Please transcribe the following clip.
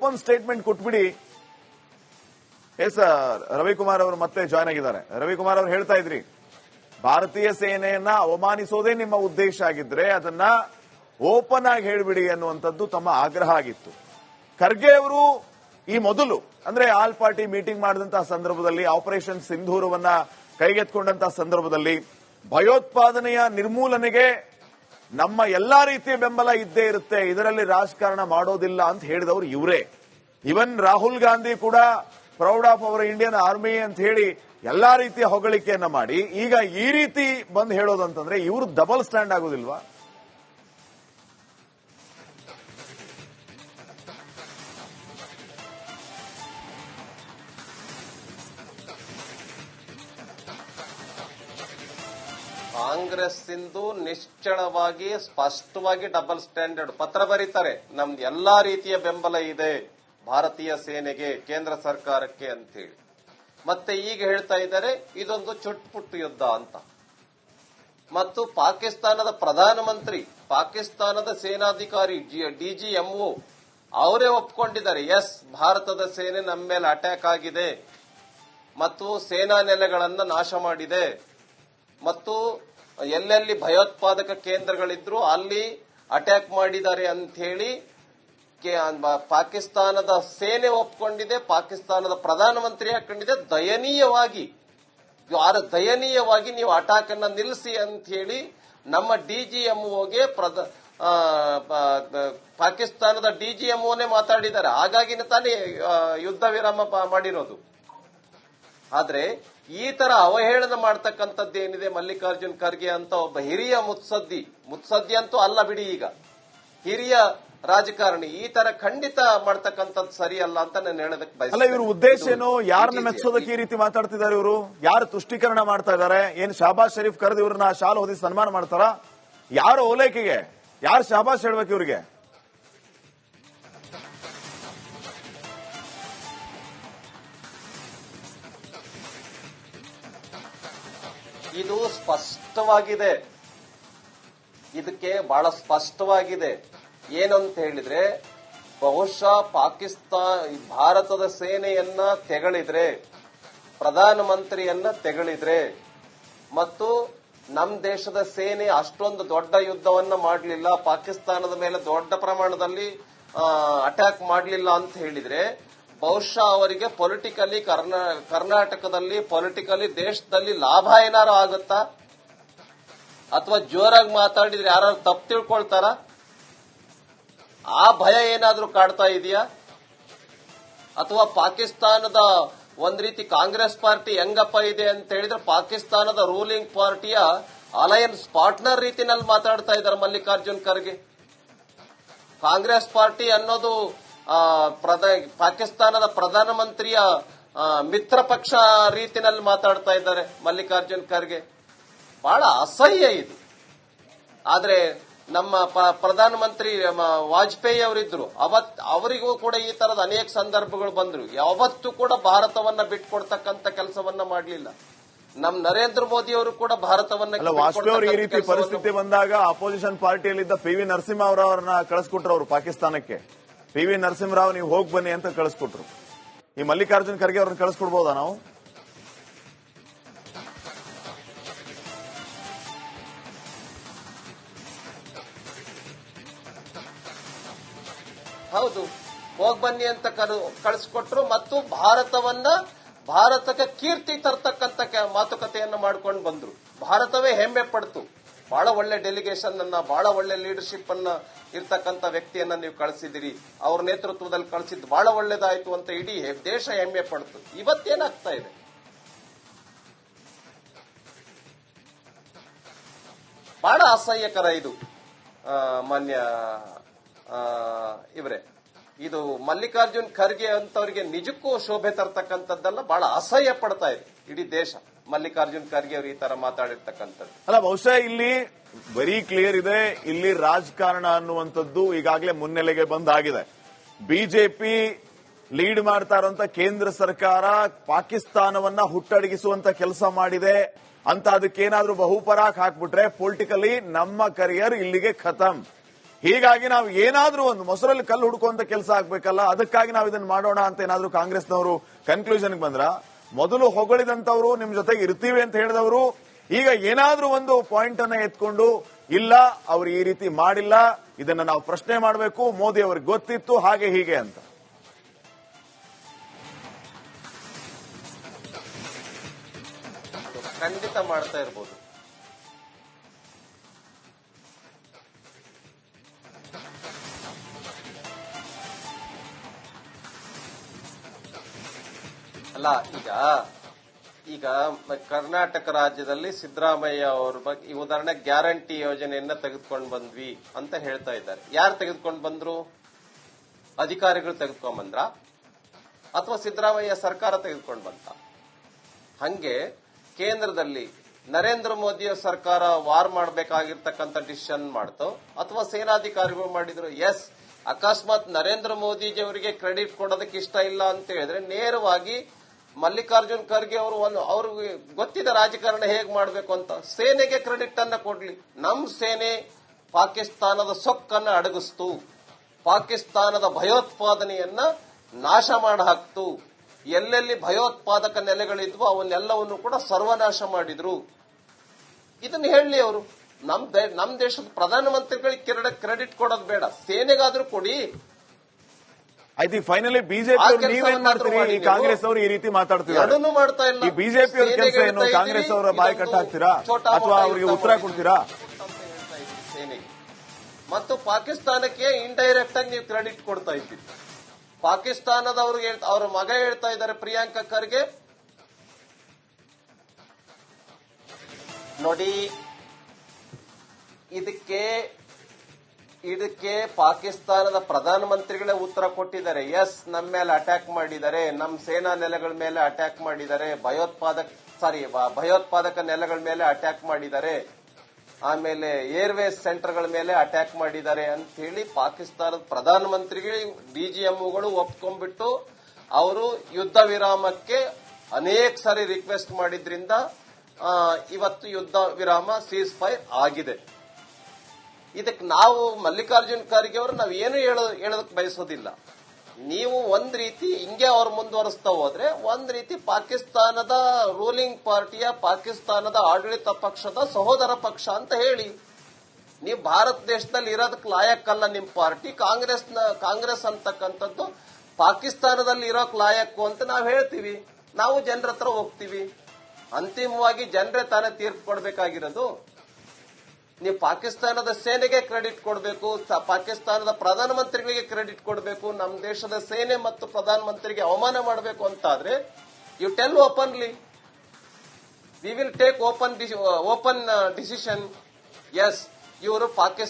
Open statement ಕೊಟ್ಬಿಡಿ. S Ravikumar ಅವರು ಮತ್ತೆ ಜಾಯ್ನ್ ಆಗಿದ್ದಾರೆ. ರವಿಕುಮಾರ್ ಅವರು ಹೇಳ್ತಾ ಇದ್ರಿ, ಭಾರತೀಯ ಸೇನೆಯನ್ನ ಅವಮಾನಿಸೋದೇ ನಿಮ್ಮ ಉದ್ದೇಶ ಆಗಿದ್ರೆ ಅದನ್ನ ಓಪನ್ ಆಗಿ ಹೇಳ್ಬಿಡಿ ಅನ್ನುವಂಥದ್ದು ತಮ್ಮ ಆಗ್ರಹ ಆಗಿತ್ತು. ಖರ್ಗೆ ಅವರು ಈ ಮೊದಲು ಅಂದ್ರೆ ಆಲ್ ಪಾರ್ಟಿ ಮೀಟಿಂಗ್ ಮಾಡಿದಂತಹ ಸಂದರ್ಭದಲ್ಲಿ, ಆಪರೇಷನ್ ಸಿಂಧೂರವನ್ನ ಕೈಗೆತ್ಕೊಂಡಂತಹ ಸಂದರ್ಭದಲ್ಲಿ ಭಯೋತ್ಪಾದನೆಯ ನಿರ್ಮೂಲನೆಗೆ ನಮ್ಮ ಎಲ್ಲಾ ರೀತಿಯ ಬೆಂಬಲ ಇದ್ದೇ ಇರುತ್ತೆ, ಇದರಲ್ಲಿ ರಾಜಕಾರಣ ಮಾಡೋದಿಲ್ಲ ಅಂತ ಹೇಳಿದವರು ಇವರೇ. ಇವನ್ ರಾಹುಲ್ ಗಾಂಧಿ ಕೂಡ proud of our Indian army ಅಂತ ಹೇಳಿ ಎಲ್ಲಾ ರೀತಿಯ ಹೊಗಳಿಕೆಯನ್ನ ಮಾಡಿ ಈಗ ಈ ರೀತಿ ಬಂದು ಹೇಳೋದಂತಂದ್ರೆ ಇವರು ಡಬಲ್ ಸ್ಟ್ಯಾಂಡ್ ಆಗೋದಿಲ್ವಾ? ಕಾಂಗ್ರೆಸ್ ಇಂದು ನಿಶ್ಚಳವಾಗಿ ಸ್ಪಷ್ಟವಾಗಿ ಡಬಲ್ ಸ್ಟ್ಯಾಂಡರ್ಡ್ ಪತ್ರ ಬರೀತಾರೆ. ನಮ್ದು ಎಲ್ಲಾ ರೀತಿಯ ಬೆಂಬಲ ಇದೆ ಭಾರತೀಯ ಸೇನೆಗೆ, ಕೇಂದ್ರ ಸರ್ಕಾರಕ್ಕೆ ಅಂತ ಹೇಳಿ. ಮತ್ತೆ ಈಗ ಹೇಳ್ತಾ ಇದ್ದಾರೆ ಇದೊಂದು ಚುಟ್ಪುಟ್ಟು ಯುದ್ಧ ಅಂತ. ಮತ್ತು ಪಾಕಿಸ್ತಾನದ ಪ್ರಧಾನಮಂತ್ರಿ, ಪಾಕಿಸ್ತಾನದ ಸೇನಾಧಿಕಾರಿ ಡಿಜಿಎಂಒ ಅವರೇ ಒಪ್ಕೊಂಡಿದ್ದಾರೆ, ಎಸ್ ಭಾರತದ ಸೇನೆ ನಮ್ಮ ಮೇಲೆ ಅಟ್ಯಾಕ್ ಆಗಿದೆ ಮತ್ತು ಸೇನಾ ನೆಲೆಗಳನ್ನ ನಾಶ ಮಾಡಿದೆ ಮತ್ತು ಎಲ್ಲೆಲ್ಲಿ ಭಯೋತ್ಪಾದಕ ಕೇಂದ್ರಗಳಿದ್ರು ಅಲ್ಲಿ ಅಟ್ಯಾಕ್ ಮಾಡಿದ್ದಾರೆ ಅಂತ ಹೇಳಿ ಪಾಕಿಸ್ತಾನದ ಸೇನೆ ಒಪ್ಕೊಂಡಿದೆ, ಪಾಕಿಸ್ತಾನದ ಪ್ರಧಾನಮಂತ್ರಿ ಹಾಕೊಂಡಿದೆ. ದಯನೀಯವಾಗಿ ನೀವು ಅಟ್ಯಾಕ್ ಅನ್ನ ನಿಲ್ಲಿಸಿ ಅಂತ ಹೇಳಿ ನಮ್ಮ ಡಿಜಿಎಂಒಗೆ ಪಾಕಿಸ್ತಾನದ ಡಿಜಿಎಂಒನೇ ಮಾತಾಡಿದ್ದಾರೆ. ಹಾಗಾಗಿನೇ ತಾನೇ ಯುದ್ಧ ವಿರಾಮ ಮಾಡಿರೋದು. ಆದ್ರೆ ಈ ತರ ಅವಹೇಳನ ಮಾಡ್ತಕ್ಕಂಥದ್ದೇನಿದೆ ಮಲ್ಲಿಕಾರ್ಜುನ್ ಖರ್ಗೆ ಅಂತ ಒಬ್ಬ ಹಿರಿಯ ಮುತ್ಸದ್ದಿ ಅಂತೂ ಅಲ್ಲ ಬಿಡಿ, ಈಗ ಹಿರಿಯ ರಾಜಕಾರಣಿ, ಈ ತರ ಖಂಡಿತ ಮಾಡ್ತಕ್ಕಂಥದ್ದು ಸರಿಯಲ್ಲ ಅಂತ ನಾನು ಹೇಳೋದಕ್ಕೆ ಬಯಸ್ತೇನೆ. ಅಲ್ಲ, ಇವ್ರ ಉದ್ದೇಶ ಏನು? ಯಾರನ್ನ ಮೆಚ್ಚೋದಕ್ಕೆ ಈ ರೀತಿ ಮಾತಾಡ್ತಿದ್ದಾರೆ ಇವರು? ಯಾರು ತುಷ್ಟೀಕರಣ ಮಾಡ್ತಾ ಇದ್ದಾರೆ? ಏನ್ ಶಹಬಾಜ್ ಶರೀಫ್ ಕರೆದು ಇವ್ರನ್ನ ಶಾಲು ಹೊದಿ ಸನ್ಮಾನ ಮಾಡ್ತಾರ? ಯಾರು ಓಲೈಕೆಗೆ? ಯಾರು ಶಹಬಾಜ್ ಹೇಳ್ಬೇಕು ಇವ್ರಿಗೆ? ಇದು ಸ್ಪಷ್ಟವಾಗಿದೆ, ಇದಕ್ಕೆ ಬಹಳ ಸ್ಪಷ್ಟವಾಗಿದೆ. ಏನಂತ ಹೇಳಿದ್ರೆ, ಬಹುಶಃ ಭಾರತದ ಸೇನೆಯನ್ನ ತೆಗಳಿದ್ರೆ, ಪ್ರಧಾನಮಂತ್ರಿಯನ್ನ ತೆಗಳಿದ್ರೆ ಮತ್ತು ನಮ್ಮ ದೇಶದ ಸೇನೆ ಅಷ್ಟೊಂದು ದೊಡ್ಡ ಯುದ್ಧವನ್ನ ಮಾಡಲಿಲ್ಲ, ಪಾಕಿಸ್ತಾನದ ಮೇಲೆ ದೊಡ್ಡ ಪ್ರಮಾಣದಲ್ಲಿ ಅಟ್ಯಾಕ್ ಮಾಡಲಿಲ್ಲ ಅಂತ ಹೇಳಿದ್ರೆ ಬಹುಶಃ ಅವರಿಗೆ ಪೊಲಿಟಿಕಲಿ ಕರ್ನಾಟಕದಲ್ಲಿ ಪೊಲಿಟಿಕಲಿ ದೇಶದಲ್ಲಿ ಲಾಭ ಏನಾರು ಆಗುತ್ತಾ? ಅಥವಾ ಜೋರಾಗಿ ಮಾತಾಡಿದ್ರೆ ಯಾರು ತಪ್ಪು ತಿಳ್ಕೊಳ್ತಾರ? ಆ ಭಯ ಏನಾದ್ರೂ ಕಾಡ್ತಾ ಇದೆಯಾ? ಅಥವಾ ಪಾಕಿಸ್ತಾನದ ಒಂದ್ ರೀತಿ ಕಾಂಗ್ರೆಸ್ ಪಾರ್ಟಿ ಹೆಂಗಪ್ಪ ಇದೆ ಅಂತ ಹೇಳಿದ್ರೆ ಪಾಕಿಸ್ತಾನದ ರೂಲಿಂಗ್ ಪಾರ್ಟಿಯ ಅಲಯನ್ಸ್ ಪಾರ್ಟ್ನರ್ ರೀತಿನಲ್ಲಿ ಮಾತಾಡ್ತಾ ಇದ್ದಾರೆ ಮಲ್ಲಿಕಾರ್ಜುನ್ ಖರ್ಗೆ. ಕಾಂಗ್ರೆಸ್ ಪಾರ್ಟಿ ಅನ್ನೋದು ಪಾಕಿಸ್ತಾನದ ಪ್ರಧಾನಮಂತ್ರಿಯ ಮಿತ್ರ ಪಕ್ಷ ರೀತಿನಲ್ಲಿ ಮಾತಾಡ್ತಾ ಇದ್ದಾರೆ ಮಲ್ಲಿಕಾರ್ಜುನ್ ಖರ್ಗೆ. ಬಹಳ ಅಸಹ್ಯ ಇದು. ಆದ್ರೆ ನಮ್ಮ ಪ್ರಧಾನಮಂತ್ರಿ ವಾಜಪೇಯಿ ಅವರಿದ್ರು, ಅವರಿಗೂ ಕೂಡ ಈ ತರದ ಅನೇಕ ಸಂದರ್ಭಗಳು ಬಂದ್ರು. ಯಾವತ್ತೂ ಕೂಡ ಭಾರತವನ್ನ ಬಿಟ್ಕೊಡ್ತಕ್ಕಂತ ಕೆಲಸವನ್ನ ಮಾಡಲಿಲ್ಲ. ನಮ್ ನರೇಂದ್ರ ಮೋದಿ ಅವರು ಕೂಡ ಭಾರತವನ್ನ ವಾಜಪೇಯಿ ಈ ರೀತಿ ಪರಿಸ್ಥಿತಿ ಬಂದಾಗ ಅಪೋಸಿಷನ್ ಪಾರ್ಟಿಯಲ್ಲಿದ್ದ ಪಿ ವಿ ನರಸಿಂಹ ಅವರನ್ನ ಕಳಿಸ್ಕೊಟ್ರು ಅವರು ಪಾಕಿಸ್ತಾನಕ್ಕೆ. ಪಿ ವಿ ನರಸಿಂಹರಾವ್ ನೀವು ಹೋಗಿ ಬನ್ನಿ ಅಂತ ಕಳಿಸ್ಕೊಟ್ರು. ಈ ಮಲ್ಲಿಕಾರ್ಜುನ್ ಖರ್ಗೆ ಅವ್ರನ್ನ ಕಳಿಸ್ಕೊಡ್ಬೋದಾ ನಾವು? ಹೌದು, ಹೋಗ್ ಬನ್ನಿ ಅಂತ ಕಳಿಸ್ಕೊಟ್ರು ಮತ್ತು ಭಾರತಕ್ಕೆ ಕೀರ್ತಿ ತರ್ತಕ್ಕಂತ ಮಾತುಕತೆಯನ್ನ ಮಾಡ್ಕೊಂಡು ಬಂದ್ರು. ಭಾರತವೇ ಹೆಮ್ಮೆ ಪಡ್ತು. ಬಹಳ ಒಳ್ಳೆ ಡೆಲಿಗೇಷನ್ ಅನ್ನ, ಬಹಳ ಒಳ್ಳೆ ಲೀಡರ್ಶಿಪ್ ಅನ್ನ ಇರ್ತಕ್ಕಂಥ ವ್ಯಕ್ತಿಯನ್ನ ನೀವು ಕಳಿಸಿದಿರಿ, ಅವ್ರ ನೇತೃತ್ವದಲ್ಲಿ ಕಳಿಸಿದ್ದು ಬಹಳ ಒಳ್ಳೇದಾಯ್ತು ಅಂತ ಇಡೀ ದೇಶ ಹೆಮ್ಮೆ ಪಡ್ತು. ಇವತ್ತೇನಾಗ್ತಾ ಇದೆ? ಬಹಳ ಅಸಹ್ಯಕರ ಇದು. ಮಾನ್ಯ ಇವರೇ, ಇದು ಮಲ್ಲಿಕಾರ್ಜುನ್ ಖರ್ಗೆ ಅಂತವರಿಗೆ ನಿಜಕ್ಕೂ ಶೋಭೆ ತರ್ತಕ್ಕಂಥದ್ದಲ್ಲ, ಬಹಳ ಅಸಹ್ಯ ಪಡ್ತಾ ಇದೆ ಇಡೀ ದೇಶ. ಮಲ್ಲಿಕಾರ್ಜುನ್ ಖರ್ಗೆ ಅವರು ಈ ತರ ಮಾತಾಡಿರ್ತಕ್ಕಂಥದ್ದು ಅಲ್ಲ, ಬಹುಶಃ ಇಲ್ಲಿ ವೆರಿ ಕ್ಲಿಯರ್ ಇದೆ, ಇಲ್ಲಿ ರಾಜಕಾರಣ ಅನ್ನುವಂಥದ್ದು ಈಗಾಗಲೇ ಮುನ್ನೆಲೆಗೆ ಬಂದಾಗಿದೆ. ಬಿಜೆಪಿ ಲೀಡ್ ಮಾಡ್ತಾ ಇರುವಂತ ಕೇಂದ್ರ ಸರ್ಕಾರ ಪಾಕಿಸ್ತಾನವನ್ನ ಹುಟ್ಟಡಗಿಸುವಂತ ಕೆಲಸ ಮಾಡಿದೆ ಅಂತ ಅದಕ್ಕೇನಾದ್ರೂ ಬಹುಪರಾಕ್ ಹಾಕ್ಬಿಟ್ರೆ ಪೊಲಿಟಿಕಲಿ ನಮ್ಮ ಕರಿಯರ್ ಇಲ್ಲಿಗೆ ಖತಮ್. ಹೀಗಾಗಿ ನಾವು ಏನಾದ್ರೂ ಒಂದು ಮೊಸರಲ್ಲಿ ಕಲ್ಲು ಹುಡುಕುವಂತ ಕೆಲಸ ಆಗ್ಬೇಕಲ್ಲ, ಅದಕ್ಕಾಗಿ ನಾವು ಇದನ್ನ ಮಾಡೋಣ ಅಂತ ಏನಾದ್ರೂ ಕಾಂಗ್ರೆಸ್ನವರು ಕನ್ಕ್ಲೂಷನ್ ಬಂದ್ರ? ಮೊದಲು ಹೊಗಳಿದಂತವ್ರು ನಿಮ್ ಜೊತೆಗೆ ಇರ್ತೀವಿ ಅಂತ ಹೇಳಿದವರು ಈಗ ಏನಾದ್ರೂ ಒಂದು ಪಾಯಿಂಟ್ ಅನ್ನ ಎತ್ಕೊಂಡು ಇಲ್ಲ ಅವ್ರು ಈ ರೀತಿ ಮಾಡಿಲ್ಲ, ಇದನ್ನ ನಾವು ಪ್ರಶ್ನೆ ಮಾಡಬೇಕು, ಮೋದಿ ಅವ್ರಿಗೆ ಗೊತ್ತಿತ್ತು ಹಾಗೆ ಹೀಗೆ ಅಂತ. ಖಂಡಿತ ಮಾಡ್ತಾ ಇರ್ಬೋದು. ಅಲ್ಲ, ಈಗ ಕರ್ನಾಟಕ ರಾಜ್ಯದಲ್ಲಿ ಸಿದ್ದರಾಮಯ್ಯ ಅವ್ರ ಬಗ್ಗೆ ಈ ಉದಾಹರಣೆ ಗ್ಯಾರಂಟಿ ಯೋಜನೆಯನ್ನ ತೆಗೆದುಕೊಂಡು ಬಂದ್ವಿ ಅಂತ ಹೇಳ್ತಾ ಇದ್ದಾರೆ. ಯಾರು ತೆಗೆದುಕೊಂಡು ಬಂದ್ರು? ಅಧಿಕಾರಿಗಳು ತೆಗೆದುಕೊಂಡ್ ಬಂದ್ರ ಅಥವಾ ಸಿದ್ದರಾಮಯ್ಯ ಸರ್ಕಾರ ತೆಗೆದುಕೊಂಡು ಬಂತ? ಹಂಗೆ ಕೇಂದ್ರದಲ್ಲಿ ನರೇಂದ್ರ ಮೋದಿ ಸರ್ಕಾರ ವಾರ್ ಮಾಡಬೇಕಾಗಿರ್ತಕ್ಕಂಥ ಡಿಸಿಷನ್ ಮಾಡ್ತು ಅಥವಾ ಸೇನಾಧಿಕಾರಿಗಳು ಮಾಡಿದ್ರು? ಎಸ್, ಅಕಸ್ಮಾತ್ ನರೇಂದ್ರ ಮೋದಿಜಿ ಅವರಿಗೆ ಕ್ರೆಡಿಟ್ ಕೊಡೋದಕ್ಕೆ ಇಷ್ಟ ಇಲ್ಲ ಅಂತ ಹೇಳಿದ್ರೆ ನೇರವಾಗಿ ಮಲ್ಲಿಕಾರ್ಜುನ್ ಖರ್ಗೆ ಅವರು ಅವ್ರಿಗೆ ಗೊತ್ತಿದೆ ರಾಜಕಾರಣ ಹೇಗ್ ಮಾಡಬೇಕು ಅಂತ, ಸೇನೆಗೆ ಕ್ರೆಡಿಟ್ ಅನ್ನ ಕೊಡ್ಲಿ. ನಮ್ ಸೇನೆ ಪಾಕಿಸ್ತಾನದ ಸೊಕ್ಕನ್ನ ಅಡಗಿಸ್ತು, ಪಾಕಿಸ್ತಾನದ ಭಯೋತ್ಪಾದನೆಯನ್ನ ನಾಶ ಮಾಡಿ ಹಾಕ್ತು, ಎಲ್ಲೆಲ್ಲಿ ಭಯೋತ್ಪಾದಕ ನೆಲೆಗಳಿದ್ವು ಅವನ್ನೆಲ್ಲವನ್ನು ಕೂಡ ಸರ್ವನಾಶ ಮಾಡಿದ್ರು. ಇದನ್ನ ಹೇಳಲಿ ಅವರು. ನಮ್ ದೇಶದ ಪ್ರಧಾನಮಂತ್ರಿಗಳಿಗೆ ಕ್ರೆಡಿಟ್ ಕೊಡೋದು ಬೇಡ, ಸೇನೆಗಾದ್ರೂ ಕೊಡಿ. ಐ ಥಿಂಕ್ ಫೈನಲಿ ಬಿಜೆಪಿ ನೀವೇನ್ ಮಾಡ್ತೀರಿ? ಈ ಕಾಂಗ್ರೆಸ್ ಅವರು ಈ ರೀತಿ ಮಾತಾಡ್ತಿದ್ದಾರೆ, ಮಾಡ್ತಾ ಇಲ್ಲ. ಈ ಬಿಜೆಪಿ ಅವ್ರ ಕೆಲಸ ಏನು? ಕಾಂಗ್ರೆಸ್ ಅವರ ಬಾಯಿ ಕಟ್ಟ ಹಾಕ್ತೀರಾ ಅಥವಾ ಅವರಿಗೆ ಉತ್ತರ ಕೊಡ್ತೀರಾ? ಸೇನೆಗೆ ಮತ್ತು ಪಾಕಿಸ್ತಾನಕ್ಕೆ ಇಂಡೈರೆಕ್ಟ್ ಆಗಿ ನೀವು ಕ್ರೆಡಿಟ್ ಕೊಡ್ತಾ ಇದ್ದೀರಿ. ಪಾಕಿಸ್ತಾನದವ್ರಿಗೆ ಅವ್ರ ಮಗ ಹೇಳ್ತಾ ಇದ್ದಾರೆ ಪ್ರಿಯಾಂಕಾ ಖರ್ಗೆ, ನೋಡಿ ಇದಕ್ಕೆ ಪಾಕಿಸ್ತಾನದ ಪ್ರಧಾನಮಂತ್ರಿಗಳೇ ಉತ್ತರ ಕೊಟ್ಟಿದ್ದಾರೆ. ಎಸ್, ನಮ್ಮ ಮೇಲೆ ಅಟ್ಯಾಕ್ ಮಾಡಿದ್ದಾರೆ, ನಮ್ಮ ಸೇನಾ ನೆಲೆಗಳ ಮೇಲೆ ಅಟ್ಯಾಕ್ ಮಾಡಿದ್ದಾರೆ, ಭಯೋತ್ಪಾದಕ ನೆಲೆಗಳ ಮೇಲೆ ಅಟ್ಯಾಕ್ ಮಾಡಿದ್ದಾರೆ, ಆಮೇಲೆ ಏರ್ವೇಸ್ ಸೆಂಟರ್ಗಳ ಮೇಲೆ ಅಟ್ಯಾಕ್ ಮಾಡಿದ್ದಾರೆ ಅಂತ ಹೇಳಿ ಪಾಕಿಸ್ತಾನದ ಪ್ರಧಾನಮಂತ್ರಿಗೆ ಡಿಜಿಎಂಒಗಳು ಒಪ್ಕೊಂಡ್ಬಿಟ್ಟು ಅವರು ಯುದ್ಧ ವಿರಾಮಕ್ಕೆ ಅನೇಕ ಸಾರಿ ರಿಕ್ವೆಸ್ಟ್ ಮಾಡಿದ್ರಿಂದ ಇವತ್ತು ಯುದ್ಧ ವಿರಾಮ ಸೀಸ್ ಫೈರ್ ಆಗಿದೆ. ಇದಕ್ಕೆ ನಾವು ಮಲ್ಲಿಕಾರ್ಜುನ್ ಖರ್ಗೆ ಅವರು ನಾವೇನು ಹೇಳೋದಕ್ಕೆ ಬಯಸೋದಿಲ್ಲ. ನೀವು ಒಂದ್ ರೀತಿ ಹಿಂಗೆ ಅವ್ರು ಮುಂದುವರಿಸ್ತಾ ಹೋದ್ರೆ ಒಂದ್ ರೀತಿ ಪಾಕಿಸ್ತಾನದ ರೂಲಿಂಗ್ ಪಾರ್ಟಿಯ, ಪಾಕಿಸ್ತಾನದ ಆಡಳಿತ ಪಕ್ಷದ ಸಹೋದರ ಪಕ್ಷ ಅಂತ ಹೇಳಿ. ನೀವು ಭಾರತ ದೇಶದಲ್ಲಿ ಇರೋದಕ್ಕೆ ಲಾಯಕ್ಕಲ್ಲ ನಿಮ್ ಪಾರ್ಟಿ. ಕಾಂಗ್ರೆಸ್ ಅಂತಕ್ಕಂಥದ್ದು ಪಾಕಿಸ್ತಾನದಲ್ಲಿ ಇರೋಕ್ ಲಾಯಕ್ಕು ಅಂತ ನಾವು ಹೇಳ್ತೀವಿ. ನಾವು ಜನರ ಹತ್ರ ಹೋಗ್ತೀವಿ. ಅಂತಿಮವಾಗಿ ಜನರೇ ತಾನೇ ತೀರ್ಪು ಕೊಡಬೇಕಾಗಿರೋದು. ನೀವು ಪಾಕಿಸ್ತಾನದ ಸೇನೆಗೆ ಕ್ರೆಡಿಟ್ ಕೊಡಬೇಕು, ಪಾಕಿಸ್ತಾನದ ಪ್ರಧಾನಮಂತ್ರಿಗಳಿಗೆ ಕ್ರೆಡಿಟ್ ಕೊಡಬೇಕು, ನಮ್ಮ ದೇಶದ ಸೇನೆ ಮತ್ತು ಪ್ರಧಾನಮಂತ್ರಿಗೆ ಅವಮಾನ ಮಾಡಬೇಕು ಅಂತಾದ್ರೆ you tell openly, we will take open decision. Yes, ಇವರು ಪಾಕಿಸ್ತಾನ